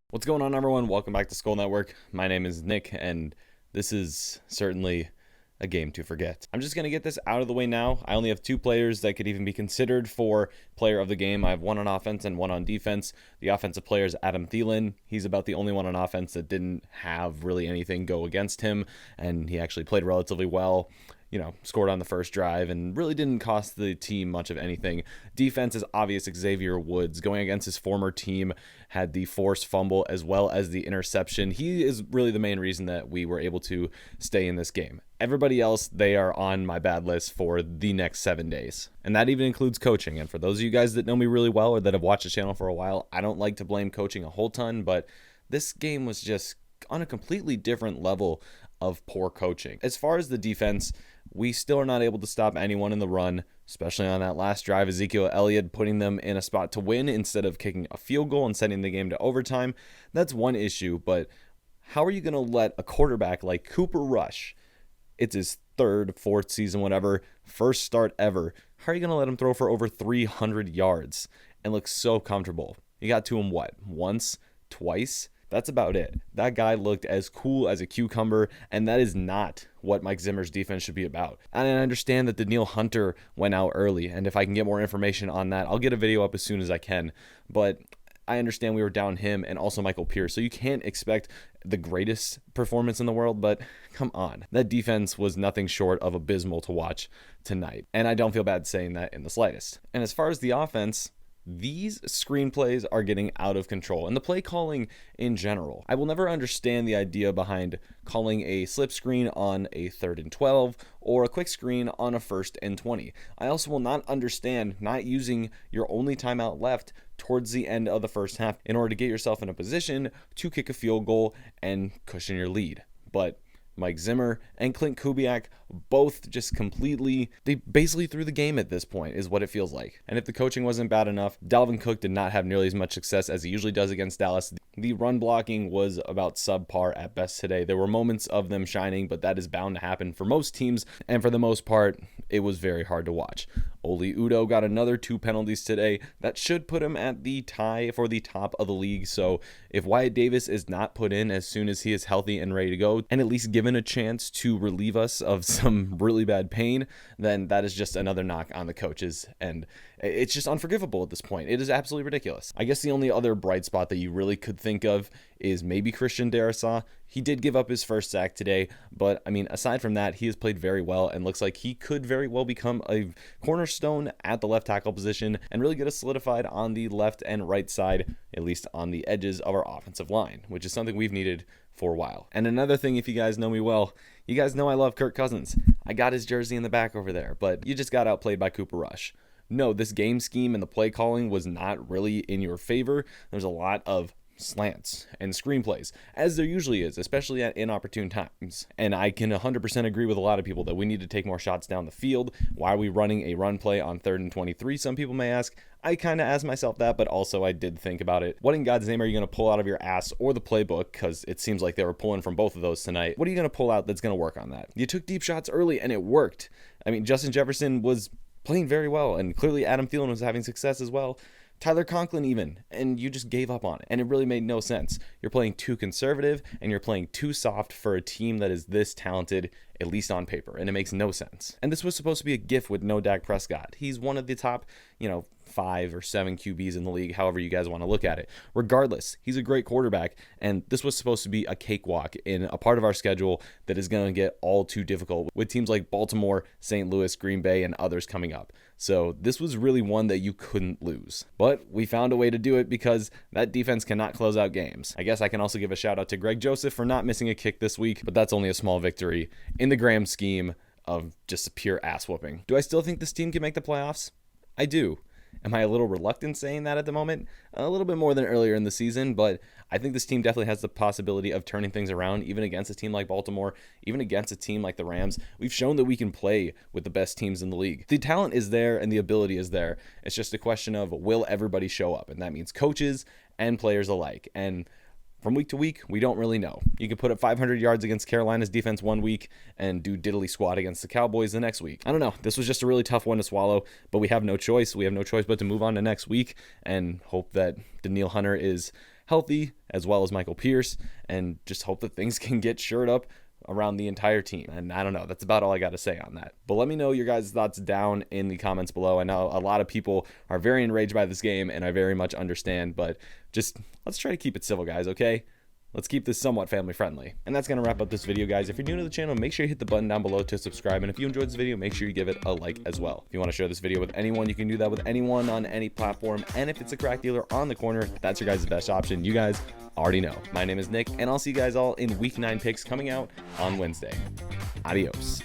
What's going on, everyone? Welcome back to Skull Network. My name is Nick, and this is certainly a game to forget. I'm just going to get this out of the way now. I only have two players that could even be considered for player of the game. I have one on offense and one on defense. The offensive player is Adam Thielen. He's about the only one on offense that didn't have really anything go against him, and he actually played relatively well. Scored on the first drive and really didn't cost the team much of anything. Defense is obvious. Xavier Woods, going against his former team, had the forced fumble as well as the interception. He is really the main reason that we were able to stay in this game. Everybody else, they are on my bad list for the next 7 days. And that even includes coaching. And for those of you guys that know me really well or that have watched the channel for a while, I don't like to blame coaching a whole ton, but this game was just on a completely different level of poor coaching. As far as the defense, we still are not able to stop anyone in the run, especially on that last drive. Ezekiel Elliott putting them in a spot to win instead of kicking a field goal and sending the game to overtime. That's one issue, but how are you going to let a quarterback like Cooper Rush, it's his third, fourth season, whatever, first start ever, how are you going to let him throw for over 300 yards and look so comfortable? You got to him, once, twice? That's about it. That guy looked as cool as a cucumber, and that is not what Mike Zimmer's defense should be about. And I understand that Danielle Hunter went out early, and if I can get more information on that, I'll get a video up as soon as I can. But I understand we were down him and also Michael Pierce, so you can't expect the greatest performance in the world, but come on. That defense was nothing short of abysmal to watch tonight, and I don't feel bad saying that in the slightest. And as far as the offense, these screenplays are getting out of control, and the play calling in general. I will never understand the idea behind calling a slip screen on a 3rd and 12 or a quick screen on a 1st and 20. I also will not understand not using your only timeout left towards the end of the first half in order to get yourself in a position to kick a field goal and cushion your lead. But Mike Zimmer and Clint Kubiak both just they basically threw the game at this point, is what it feels like. And if the coaching wasn't bad enough, Dalvin Cook did not have nearly as much success as he usually does against Dallas. The run blocking was about subpar at best today. There were moments of them shining, but that is bound to happen for most teams, and for the most part, it was very hard to watch. Oli Udoh got another 2 penalties today. That should put him at the tie for the top of the league. So if Wyatt Davis is not put in as soon as he is healthy and ready to go, and at least given a chance to relieve us of some really bad pain, then that is just another knock on the coaches. And it's just unforgivable at this point. It is absolutely ridiculous. I guess the only other bright spot that you really could think of is maybe Christian Darrisaw. He did give up his first sack today, but aside from that, he has played very well and looks like he could very well become a cornerstone at the left tackle position and really get us solidified on the left and right side, at least on the edges of our offensive line, which is something we've needed for a while. And another thing, if you guys know me well, you guys know I love Kirk Cousins. I got his jersey in the back over there, but you just got outplayed by Cooper Rush. No, this game scheme and the play calling was not really in your favor. There's a lot of slants and screenplays, as there usually is, especially at inopportune times. And I can 100% agree with a lot of people that we need to take more shots down the field. Why are we running a run play on 3rd and 23? Some people may ask. I kind of asked myself that, but also I did think about it. What in God's name are you going to pull out of your ass or the playbook? Because it seems like they were pulling from both of those tonight. What are you going to pull out that's going to work on that? You took deep shots early and it worked. Justin Jefferson was playing very well, and clearly Adam Thielen was having success as well. Tyler Conklin even, and you just gave up on it, and it really made no sense. You're playing too conservative, and you're playing too soft for a team that is this talented, at least on paper, and it makes no sense. And this was supposed to be a gift with no Dak Prescott. He's one of the top, 5 or 7 QBs in the league, however you guys want to look at it. Regardless, he's a great quarterback, and this was supposed to be a cakewalk in a part of our schedule that is going to get all too difficult with teams like Baltimore, St. Louis, Green Bay, and others coming up. So this was really one that you couldn't lose. But we found a way to do it because that defense cannot close out games. I guess I can also give a shout out to Greg Joseph for not missing a kick this week, but that's only a small victory in the grand scheme of just a pure ass whooping. Do I still think this team can make the playoffs? I do. Am I a little reluctant saying that at the moment? A little bit more than earlier in the season, but I think this team definitely has the possibility of turning things around, even against a team like Baltimore, even against a team like the Rams. We've shown that we can play with the best teams in the league. The talent is there and the ability is there. It's just a question of will everybody show up? And that means coaches and players alike. And From week to week, we don't really know. You could put up 500 yards against Carolina's defense one week and do diddly squat against the Cowboys the next week. I don't know. This was just a really tough one to swallow, but we have no choice. We have no choice but to move on to next week and hope that Danielle Hunter is healthy, as well as Michael Pierce, and just hope that things can get shored up around the entire team. And I don't know, that's about all I got to say on that. But let me know your guys' thoughts down in the comments below. I know a lot of people are very enraged by this game, and I very much understand, but just let's try to keep it civil, guys, okay? Let's keep this somewhat family friendly. And that's going to wrap up this video, guys. If you're new to the channel, make sure you hit the button down below to subscribe. And if you enjoyed this video, make sure you give it a like as well. If you want to share this video with anyone, you can do that with anyone on any platform. And if it's a crack dealer on the corner, that's your guys' best option. You guys already know. My name is Nick, and I'll see you guys all in Week 9 picks coming out on Wednesday. Adios.